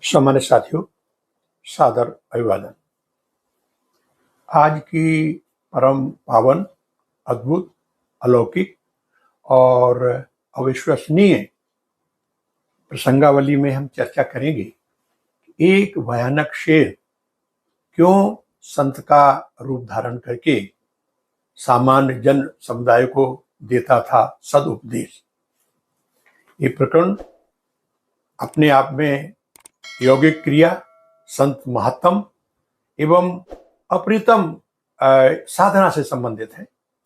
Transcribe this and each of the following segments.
सामान्य साथियों, सादर अभिवादन। आज की परम पावन, अद्भुत, अलौकिक और अविश्वसनीय प्रसंगावली में हम चर्चा करेंगे एक भयानक शेर क्यों संत का रूप धारण करके सामान्य जन समुदाय को देता था सदुपदेश। ये प्रकरण अपने आप में यौगिक क्रिया, संत महात्म एवं अप्रीतम साधना से संबंधित है।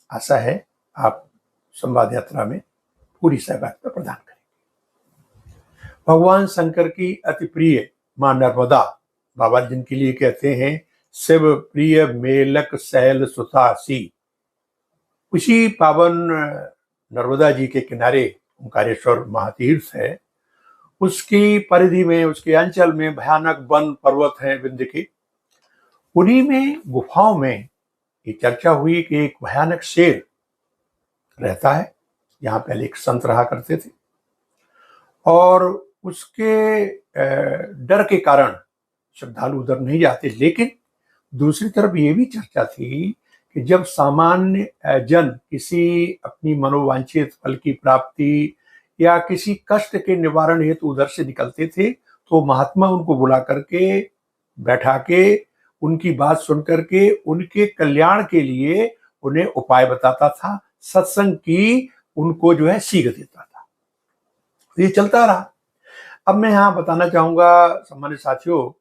आशा है आप संवाद यात्रा में पूरी सहभागिता प्रदान करेंगे। भगवान शंकर की अति प्रिय मां नर्मदा, बाबा जिनके लिए कहते हैं शिव प्रिय मेलक सैल सुतासी, उसी पावन नर्मदा जी के किनारे ओंकारेश्वर महातीर्थ है। उसकी परिधि में, उसके अंचल में भयानक वन पर्वत हैं विंध्य के। उन्हीं में गुफाओं में ये चर्चा हुई कि एक भयानक शेर रहता है। यहाँ पहले एक संत रहा करते थे और उसके डर के कारण श्रद्धालु उधर नहीं जाते। लेकिन दूसरी तरफ ये भी चर्चा थी कि जब सामान्य जन किसी अपनी मनोवांछित फल की प्राप्ति या किसी कष्ट के निवारण हेतु उधर से निकलते थे तो महात्मा उनको बुला करके बैठा के उनकी बात सुन करके उनके कल्याण के लिए उन्हें उपाय बताता था, सत्संग की उनको जो है सीख देता था। ये चलता रहा। अब मैं यहाँ बताना चाहूंगा सामान्य साथियों,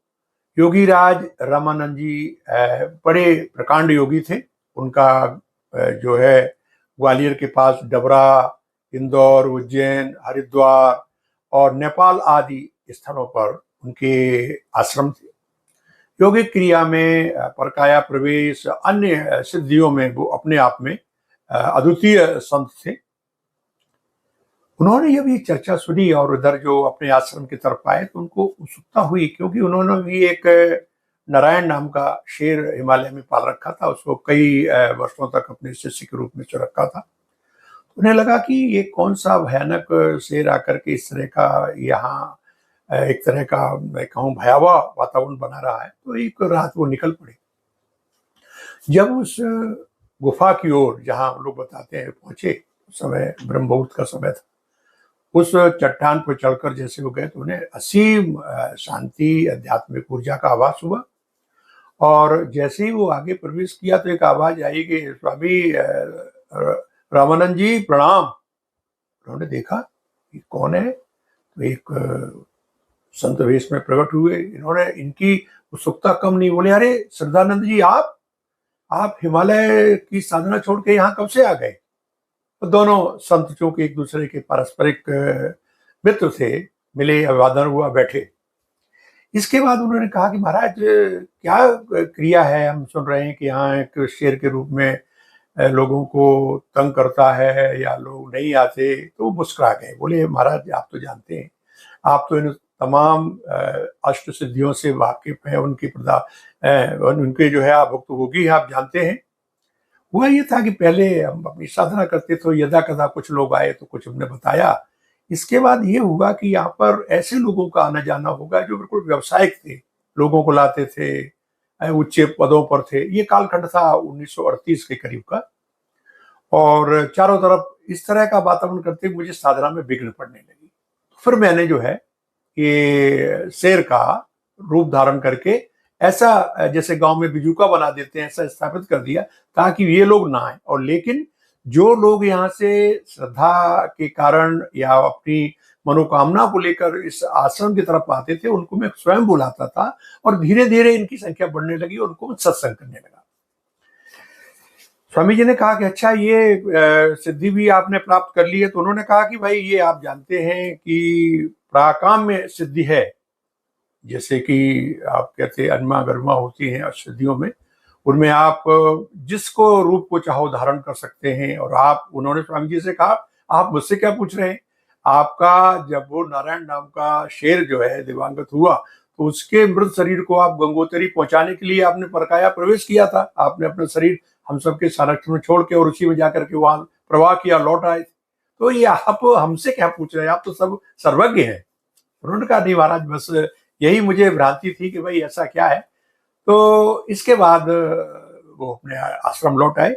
योगी राज रामानंद जी बड़े प्रकांड योगी थे। उनका जो है ग्वालियर के पास डबरा, इंदौर, उज्जैन, हरिद्वार और नेपाल आदि स्थलों पर उनके आश्रम थे। योगिक क्रिया में, परकाया प्रवेश, अन्य सिद्धियों में वो अपने आप में अद्वितीय संत थे। उन्होंने जब ये चर्चा सुनी और उधर जो अपने आश्रम की तरफ आए तो उनको उत्सुकता हुई, क्योंकि उन्होंने भी एक नारायण नाम का शेर हिमालय में पाल रखा था। उसको कई वर्षों तक अपने शिष्य के रूप में चुन रखा था। उन्हें लगा कि ये कौन सा भयानक शेर आकर के इस तरह का यहाँ एक तरह का मैं कहूँ भयावह वातावरण बना रहा है। तो एक रात वो निकल पड़े। जब उस गुफा की ओर, जहाँ हम लोग बताते हैं, पहुंचे, उस समय ब्रह्म मुहूर्त का समय था। उस चट्टान पर चढ़कर जैसे वो गए तो उन्हें असीम शांति, आध्यात्मिक ऊर्जा का आभास हुआ। और जैसे ही वो आगे प्रवेश किया तो एक आवाज आई कि स्वामी रामानंद जी प्रणाम। उन्होंने देखा कि कौन है, तो एक संत वेश में प्रकट हुए। इन्होंने, इनकी उत्सुकता कम नहीं, बोले अरे श्रद्धानंद जी, आप हिमालय की साधना छोड़ के यहाँ कब से आ गए? तो दोनों संत चूंकि एक दूसरे के पारस्परिक मित्र थे, मिले, अभिवादन हुआ, बैठे। इसके बाद उन्होंने कहा कि महाराज क्या क्रिया है, हम सुन रहे हैं कि यहाँ एक शेर के रूप में लोगों को तंग करता है या लोग नहीं आते। तो वो मुस्कुरा गए, बोले महाराज आप तो जानते हैं, आप तो इन तमाम अष्ट सिद्धियों से वाकिफ हैं, उनके जो है आप भुक्तभोगी, आप जानते हैं। हुआ ये था कि पहले हम अपनी साधना करते थे, यदा कदा कुछ लोग आए तो कुछ हमने बताया। इसके बाद ये हुआ कि यहाँ पर ऐसे लोगों का आना जाना होगा जो बिल्कुल व्यावसायिक थे, लोगों को लाते थे, उच्च पदों पर थे। ये कालखंड था 1938 के करीब का। और चारों तरफ इस तरह का वातावरण करते मुझे साधना में विघ्न पड़ने लगी। फिर मैंने जो है ये शेर का रूप धारण करके ऐसा, जैसे गांव में बिजूका बना देते हैं, ऐसा स्थापित कर दिया ताकि ये लोग ना आए। और लेकिन जो लोग यहाँ से श्रद्धा के कारण या अपनी मनोकामना को लेकर इस आश्रम की तरफ आते थे, उनको मैं स्वयं बुलाता था और धीरे धीरे इनकी संख्या बढ़ने लगी और उनको सत्संग करने लगा। स्वामी जी ने कहा कि अच्छा, ये सिद्धि भी आपने प्राप्त कर ली है? तो उन्होंने कहा कि भाई ये आप जानते हैं कि प्राकाम में सिद्धि है, जैसे कि आप कहते हैं अनमा गर्मा होती हैं सिद्धियों में, उनमें आप जिसको रूप को चाहो धारण कर सकते हैं। और आप, उन्होंने स्वामी जी से कहा आप मुझसे क्या पूछ रहे हैं? आपका जब वो नारायण नाम का शेर जो है दिवंगत हुआ तो उसके मृत शरीर को आप गंगोत्री पहुंचाने के लिए आपने परकाया प्रवेश किया था। आपने अपना शरीर हम सबके संरक्षण में छोड़ के और उसी में जाकर के वहां प्रवाह किया, लौट आए। तो ये आप हमसे क्या पूछ रहे हैं? आप तो सब सर्वज्ञ हैं। उन्होंने कहा नहीं महाराज, बस यही मुझे भ्रांति थी कि भाई ऐसा क्या है। तो इसके बाद वो अपने आश्रम लौट आए।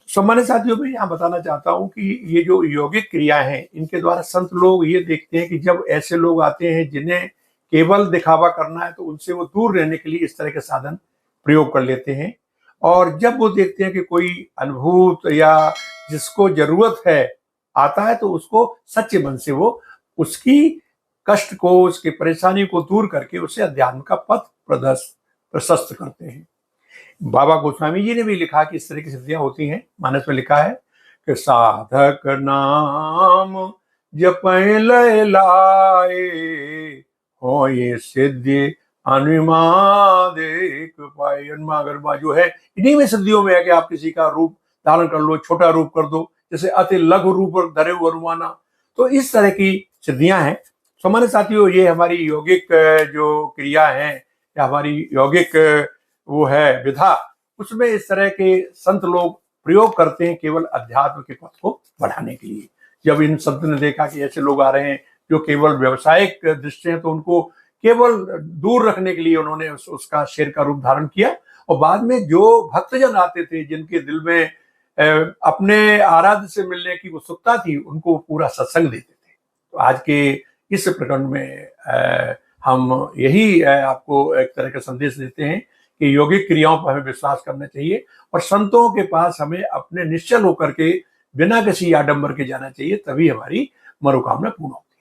सम्मानित साथियों, मैं यहाँ बताना चाहता हूँ कि ये जो यौगिक क्रिया है, इनके द्वारा संत लोग ये देखते हैं कि जब ऐसे लोग आते हैं जिन्हें केवल दिखावा करना है, तो उनसे वो दूर रहने के लिए इस तरह के साधन प्रयोग कर लेते हैं। और जब वो देखते हैं कि कोई अनुभूत या जिसको जरूरत है आता है, तो उसको सच्चे मन से वो उसकी कष्ट को, उसकी परेशानी को दूर करके उसे अध्यात्म का पथ प्रशस्त करते हैं। बाबा गोस्वामी जी ने भी लिखा कि इस तरह की सिद्धियां होती हैं। मानस में लिखा है कि साधक नाम जपै लय लाए, हो ये सिद्धि अनुमादिक पाए। अनमा जो है, इन्हीं में सिद्धियों में है कि आप किसी का रूप धारण कर लो, छोटा रूप कर दो, जैसे अति लघु रूप धरे अनुमाना। तो इस तरह की सिद्धियां हैं। सामान्य साथियों, ये हमारी यौगिक जो क्रिया है या हमारी यौगिक वो है विधा, उसमें इस तरह के संत लोग प्रयोग करते हैं केवल अध्यात्म के पथ को बढ़ाने के लिए। जब इन संत ने देखा कि ऐसे लोग आ रहे हैं जो केवल व्यवसायिक दृष्टि है, तो उनको केवल दूर रखने के लिए उन्होंने उसका शेर का रूप धारण किया। और बाद में जो भक्तजन आते थे, जिनके दिल में अपने आराध्य से मिलने की उत्सुकता थी, उनको पूरा सत्संग देते थे। तो आज के इस प्रकरण में हम यही आपको एक तरह का संदेश देते हैं कि यौगिक क्रियाओं पर हमें विश्वास करना चाहिए और संतों के पास हमें अपने निश्चल होकर के बिना किसी आडंबर के जाना चाहिए, तभी हमारी मनोकामना पूर्ण होती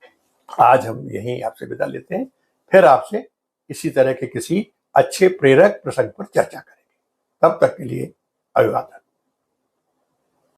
है। आज हम यहीं आपसे विदा लेते हैं, फिर आपसे इसी तरह के किसी अच्छे प्रेरक प्रसंग पर चर्चा करेंगे। तब तक के लिए अभिवादन।